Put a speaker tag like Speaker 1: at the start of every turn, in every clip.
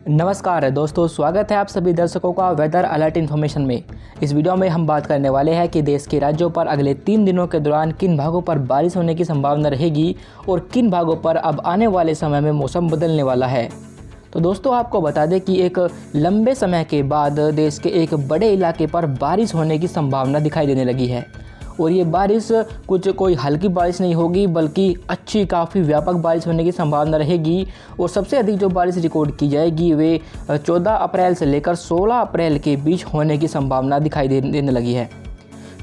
Speaker 1: नमस्कार दोस्तों, स्वागत है आप सभी दर्शकों का वेदर अलर्ट इन्फॉर्मेशन में। इस वीडियो में हम बात करने वाले हैं कि देश के राज्यों पर अगले 3 दिनों के दौरान किन भागों पर बारिश होने की संभावना रहेगी और किन भागों पर अब आने वाले समय में मौसम बदलने वाला है। तो दोस्तों, आपको बता दें कि एक लंबे समय के बाद देश के एक बड़े इलाके पर बारिश होने की संभावना दिखाई देने लगी है। और ये बारिश कोई हल्की बारिश नहीं होगी, बल्कि अच्छी काफ़ी व्यापक बारिश होने की संभावना रहेगी। और सबसे अधिक जो बारिश रिकॉर्ड की जाएगी वे 14 अप्रैल से लेकर 16 अप्रैल के बीच होने की संभावना दिखाई देने लगी है।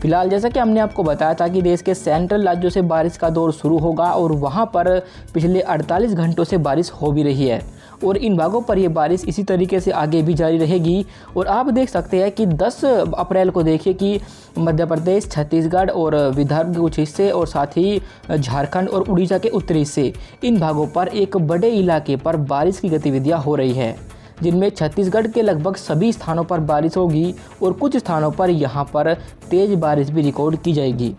Speaker 1: फिलहाल जैसा कि हमने आपको बताया था कि देश के सेंट्रल राज्यों से बारिश का दौर शुरू होगा और वहाँ पर पिछले 48 घंटों से बारिश हो भी रही है और इन भागों पर ये बारिश इसी तरीके से आगे भी जारी रहेगी। और आप देख सकते हैं कि 10 अप्रैल को देखिए कि मध्य प्रदेश, छत्तीसगढ़ और विदर्भ के कुछ हिस्से और साथ ही झारखंड और उड़ीसा के उत्तरी हिस्से, इन भागों पर एक बड़े इलाके पर बारिश की गतिविधियां हो रही है, जिनमें छत्तीसगढ़ के लगभग सभी स्थानों पर बारिश होगी और कुछ स्थानों पर यहां पर तेज़ बारिश भी रिकॉर्ड की जाएगी।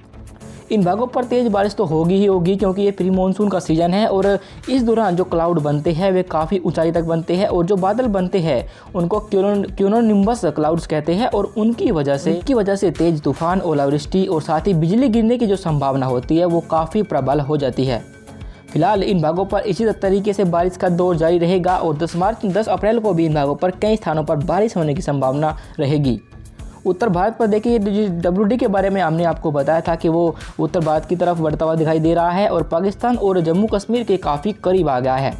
Speaker 1: इन भागों पर तेज़ बारिश तो होगी ही होगी, क्योंकि ये प्री मानसून का सीज़न है और इस दौरान जो क्लाउड बनते हैं वे काफ़ी ऊंचाई तक बनते हैं और जो बादल बनते हैं उनको क्यूनोनिम्बस क्लाउड्स कहते हैं और उनकी वजह से तेज़ तूफान, ओलावृष्टि और साथ ही बिजली गिरने की जो संभावना होती है वो काफ़ी प्रबल हो जाती है। फिलहाल इन भागों पर इसी तरीके से बारिश का दौर जारी रहेगा और 10 अप्रैल को भी इन भागों पर कई स्थानों पर बारिश होने की संभावना रहेगी। उत्तर भारत पर देखिए, WD के बारे में हमने आपको बताया था कि वो उत्तर भारत की तरफ बढ़ता हुआ दिखाई दे रहा है और पाकिस्तान और जम्मू कश्मीर के काफ़ी करीब आ गया है।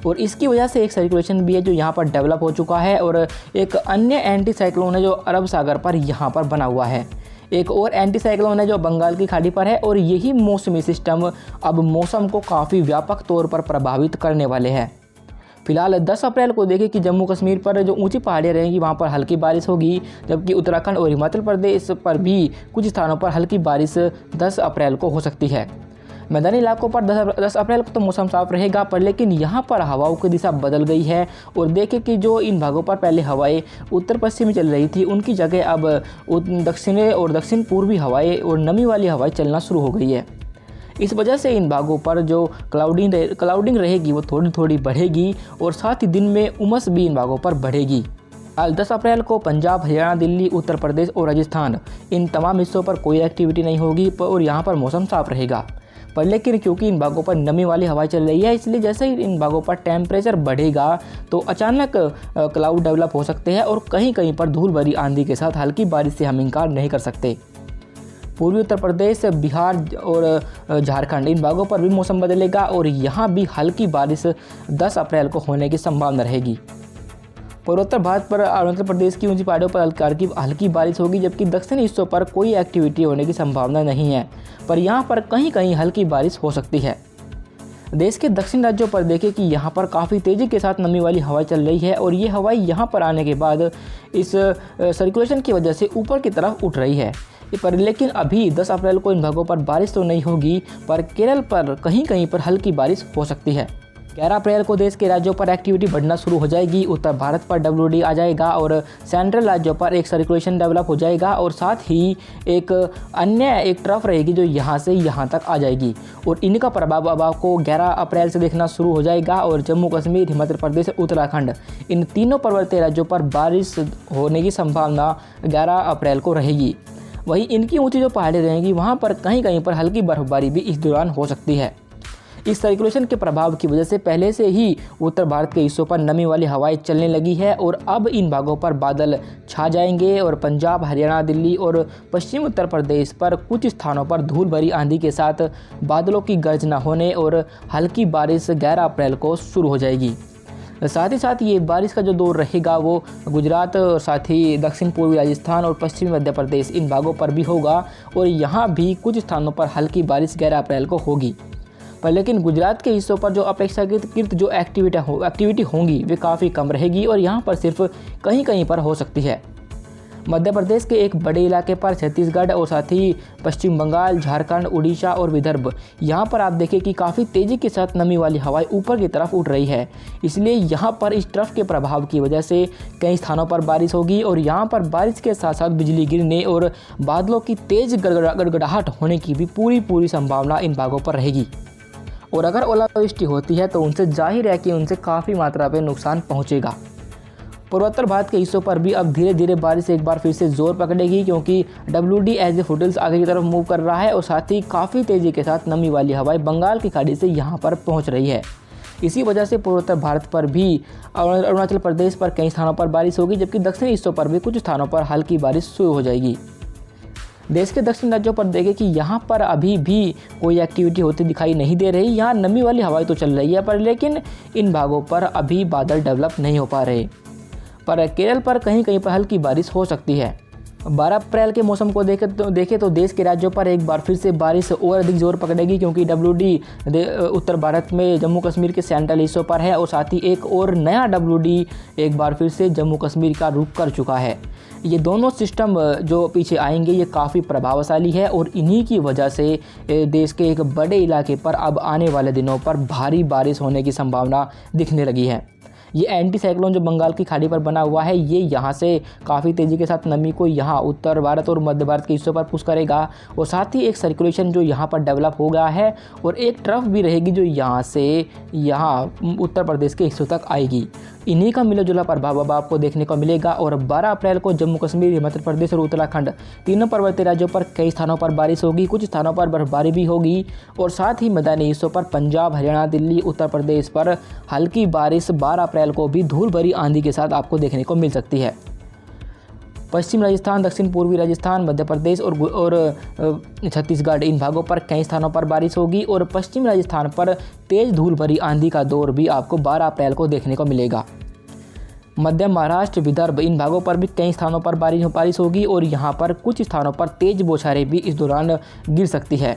Speaker 1: और इसकी वजह से एक सर्कुलेशन भी है जो यहाँ पर डेवलप हो चुका है और एक अन्य एंटी साइक्लोन है जो अरब सागर पर यहाँ पर बना हुआ है। एक और एंटी साइक्लोन है जो बंगाल की खाड़ी पर है और यही मौसमी सिस्टम अब मौसम को काफ़ी व्यापक तौर पर प्रभावित करने वाले हैं। फिलहाल 10 अप्रैल को देखें कि जम्मू कश्मीर पर जो ऊंची पहाड़ियाँ रहेंगी वहाँ पर हल्की बारिश होगी, जबकि उत्तराखंड और हिमाचल प्रदेश पर भी कुछ स्थानों पर हल्की बारिश 10 अप्रैल को हो सकती है। मैदानी इलाकों पर 10 अप्रैल को तो मौसम साफ रहेगा, पर लेकिन यहाँ पर हवाओं की दिशा बदल गई है और देखें कि जो इन भागों पर पहले हवाएं उत्तर पश्चिमी चल रही थी उनकी जगह अब दक्षिणी और दक्षिण पूर्वी हवाएं और नमी वाली हवाएं चलना शुरू हो गई है। इस वजह से इन भागों पर जो क्लाउडिंग रहेगी वो थोड़ी थोड़ी बढ़ेगी और साथ ही दिन में उमस भी इन भागों पर बढ़ेगी। कल 10 अप्रैल को पंजाब, हरियाणा, दिल्ली, उत्तर प्रदेश और राजस्थान, इन तमाम हिस्सों पर कोई एक्टिविटी नहीं होगी और यहाँ पर मौसम साफ रहेगा। पर लेकिन क्योंकि इन भागों पर नमी वाली हवाएं चल रही है, इसलिए जैसे ही इन भागों पर टेम्परेचर बढ़ेगा तो अचानक क्लाउड डेवलप हो सकते हैं और कहीं कहीं पर धूल भरी आंधी के साथ हल्की बारिश से हम इनकार नहीं कर सकते। पूर्वी उत्तर प्रदेश, बिहार और झारखंड, इन भागों पर भी मौसम बदलेगा और यहाँ भी हल्की बारिश 10 अप्रैल को होने की संभावना रहेगी। पूर्वोत्तर भारत पर अरुणाचल प्रदेश की ऊंची पहाड़ियों पर हल्की बारिश होगी, जबकि दक्षिणी हिस्सों पर कोई एक्टिविटी होने की संभावना नहीं है, पर यहाँ पर कहीं कहीं हल्की बारिश हो सकती है। देश के दक्षिण राज्यों पर देखें कि यहाँ पर काफ़ी तेज़ी के साथ नमी वाली हवाएं चल रही है और ये हवाएं यहाँ पर आने के बाद इस सर्कुलेशन की वजह से ऊपर की तरफ उठ रही है। पर लेकिन अभी 10 अप्रैल को इन भागों पर बारिश तो नहीं होगी, पर केरल पर कहीं कहीं पर हल्की बारिश हो सकती है। 11 अप्रैल को देश के राज्यों पर एक्टिविटी बढ़ना शुरू हो जाएगी। उत्तर भारत पर WD आ जाएगा और सेंट्रल राज्यों पर एक सर्कुलेशन डेवलप हो जाएगा और साथ ही एक ट्रफ रहेगी जो यहाँ से यहाँ तक आ जाएगी और इनका प्रभाव अब आपको 11 अप्रैल से देखना शुरू हो जाएगा और जम्मू कश्मीर, हिमाचल प्रदेश, उत्तराखंड, इन तीनों पर्वतीय राज्यों पर बारिश होने की संभावना 11 अप्रैल को रहेगी। वहीं इनकी ऊंची जो पहाड़ें रहेंगी वहाँ पर कहीं कहीं पर हल्की बर्फबारी भी इस दौरान हो सकती है। इस सर्कुलेशन के प्रभाव की वजह से पहले से ही उत्तर भारत के हिस्सों पर नमी वाली हवाएं चलने लगी है और अब इन भागों पर बादल छा जाएंगे और पंजाब, हरियाणा, दिल्ली और पश्चिम उत्तर प्रदेश पर कुछ स्थानों पर धूल भरी आंधी के साथ बादलों की गर्जना होने और हल्की बारिश 11 अप्रैल को शुरू हो जाएगी। साथ ही साथ ये बारिश का जो दौर रहेगा वो गुजरात और साथ ही दक्षिण पूर्वी राजस्थान और पश्चिमी मध्य प्रदेश, इन भागों पर भी होगा और यहाँ भी कुछ स्थानों पर हल्की बारिश 11 अप्रैल को होगी। पर लेकिन गुजरात के हिस्सों पर जो अपेक्षाकृत जो एक्टिविटी होंगी वे काफ़ी कम रहेगी और यहाँ पर सिर्फ कहीं कहीं पर हो सकती है। मध्य प्रदेश के एक बड़े इलाके पर छत्तीसगढ़ और साथ ही पश्चिम बंगाल, झारखंड, उड़ीसा और विदर्भ, यहाँ पर आप देखें कि काफ़ी तेज़ी के साथ नमी वाली हवाएं ऊपर की तरफ उठ रही है। इसलिए यहाँ पर इस ट्रफ के प्रभाव की वजह से कई स्थानों पर बारिश होगी और यहाँ पर बारिश के साथ साथ बिजली गिरने और बादलों की तेज़ गड़गड़ाहट होने की भी पूरी संभावना इन भागों पर रहेगी। और अगर ओलावृष्टि होती है तो उनसे जाहिर है कि उनसे काफ़ी मात्रा में नुकसान पहुँचेगा। पूर्वोत्तर भारत के हिस्सों पर भी अब धीरे धीरे बारिश एक बार फिर से जोर पकड़ेगी, क्योंकि WD एज ए फुटहिल्स आगे की तरफ मूव कर रहा है और साथ ही काफ़ी तेज़ी के साथ नमी वाली हवाएं बंगाल की खाड़ी से यहाँ पर पहुँच रही है। इसी वजह से पूर्वोत्तर भारत पर भी अरुणाचल प्रदेश पर कई स्थानों पर बारिश होगी, जबकि दक्षिणी हिस्सों पर भी कुछ स्थानों पर हल्की बारिश शुरू हो जाएगी। देश के दक्षिण राज्यों पर देखें कि यहाँ पर अभी भी कोई एक्टिविटी होती दिखाई नहीं दे रही। यहाँ नमी वाली हवाएं तो चल रही है पर लेकिन इन भागों पर अभी बादल डेवलप नहीं हो पा रहे। पर केरल पर कहीं कहीं पर हल्की बारिश हो सकती है। 12 अप्रैल के मौसम को देखें तो देश के राज्यों पर एक बार फिर से बारिश और अधिक जोर पकड़ेगी, क्योंकि WD उत्तर भारत में जम्मू कश्मीर के सेंट्रल हिस्सों पर है और साथ ही एक और नया WD एक बार फिर से जम्मू कश्मीर का रुख कर चुका है। ये दोनों सिस्टम जो पीछे आएंगे ये काफ़ी प्रभावशाली है और इन्हीं की वजह से देश के एक बड़े इलाके पर अब आने वाले दिनों पर भारी बारिश होने की संभावना दिखने लगी है। ये एंटी साइक्लोन जो बंगाल की खाड़ी पर बना हुआ है ये यहाँ से काफ़ी तेज़ी के साथ नमी को यहाँ उत्तर भारत और मध्य भारत के हिस्सों पर पुश करेगा और साथ ही एक सर्कुलेशन जो यहाँ पर डेवलप हो गया है और एक ट्रफ भी रहेगी जो यहाँ से यहाँ उत्तर प्रदेश के हिस्सों तक आएगी। इन्हीं का मिला जुला प्रभाव अब आपको देखने को मिलेगा और 12 अप्रैल को जम्मू कश्मीर, हिमाचल प्रदेश और उत्तराखंड तीनों पर्वतीय राज्यों पर कई स्थानों पर बारिश होगी, कुछ स्थानों पर बर्फबारी भी होगी और साथ ही मैदानी हिस्सों पर पंजाब, हरियाणा, दिल्ली, उत्तर प्रदेश पर हल्की बारिश 12 अप्रैल को भी धूल भरी आंधी के साथ आपको देखने को मिल सकती है। पश्चिम राजस्थान, दक्षिण पूर्वी राजस्थान, मध्य प्रदेश और छत्तीसगढ़ इन भागों पर कई स्थानों पर बारिश होगी और पश्चिम राजस्थान पर तेज़ धूल भरी आंधी का दौर भी आपको 12 अप्रैल को देखने को मिलेगा। मध्य महाराष्ट्र, विदर्भ इन भागों पर भी कई स्थानों पर बारिश होगी और यहाँ पर कुछ स्थानों पर तेज़ बौछारें भी इस दौरान गिर सकती है।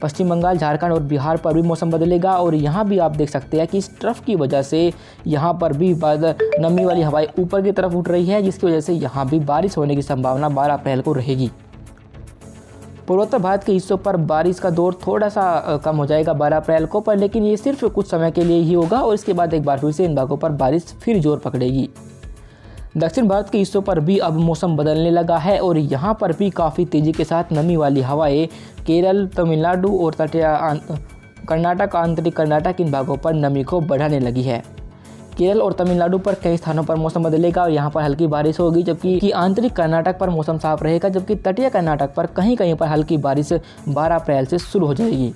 Speaker 1: पश्चिम बंगाल, झारखंड और बिहार पर भी मौसम बदलेगा और यहाँ भी आप देख सकते हैं कि इस ट्रफ की वजह से यहाँ पर भी नमी वाली हवाएं ऊपर की तरफ उठ रही है, जिसकी वजह से यहाँ भी बारिश होने की संभावना 12 अप्रैल को रहेगी। पूर्वोत्तर भारत के हिस्सों पर बारिश का दौर थोड़ा सा कम हो जाएगा 12 अप्रैल को, पर लेकिन ये सिर्फ कुछ समय के लिए ही होगा और इसके बाद एक बार फिर से इन भागों पर बारिश फिर जोर पकड़ेगी। दक्षिण भारत के हिस्सों पर भी अब मौसम बदलने लगा है और यहाँ पर भी काफ़ी तेज़ी के साथ नमी वाली हवाएं केरल, तमिलनाडु और तटीय कर्नाटक, आंतरिक कर्नाटक इन भागों पर नमी को बढ़ाने लगी है। केरल और तमिलनाडु पर कई स्थानों पर मौसम बदलेगा और यहाँ पर हल्की बारिश होगी, जबकि आंतरिक कर्नाटक पर मौसम साफ रहेगा, जबकि तटीय कर्नाटक पर कहीं कहीं पर हल्की बारिश 12 अप्रैल से शुरू हो जाएगी।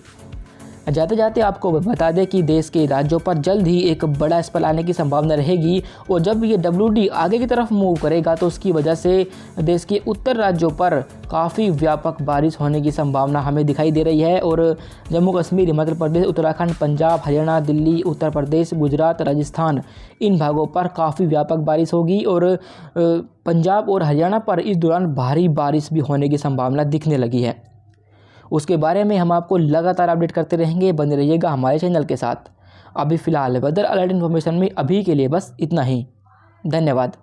Speaker 1: जाते जाते आपको बता दें कि देश के राज्यों पर जल्द ही एक बड़ा स्पेल आने की संभावना रहेगी और जब ये WD आगे की तरफ मूव करेगा तो उसकी वजह से देश के उत्तर राज्यों पर काफ़ी व्यापक बारिश होने की संभावना हमें दिखाई दे रही है और जम्मू कश्मीर, हिमाचल प्रदेश, उत्तराखंड, पंजाब, हरियाणा, दिल्ली, उत्तर प्रदेश, गुजरात, राजस्थान इन भागों पर काफ़ी व्यापक बारिश होगी और पंजाब और हरियाणा पर इस दौरान भारी बारिश भी होने की संभावना दिखने लगी है। उसके बारे में हम आपको लगातार अपडेट करते रहेंगे, बने रहिएगा हमारे चैनल के साथ। अभी फ़िलहाल वेदर अलर्ट इन्फॉर्मेशन में अभी के लिए बस इतना ही। धन्यवाद।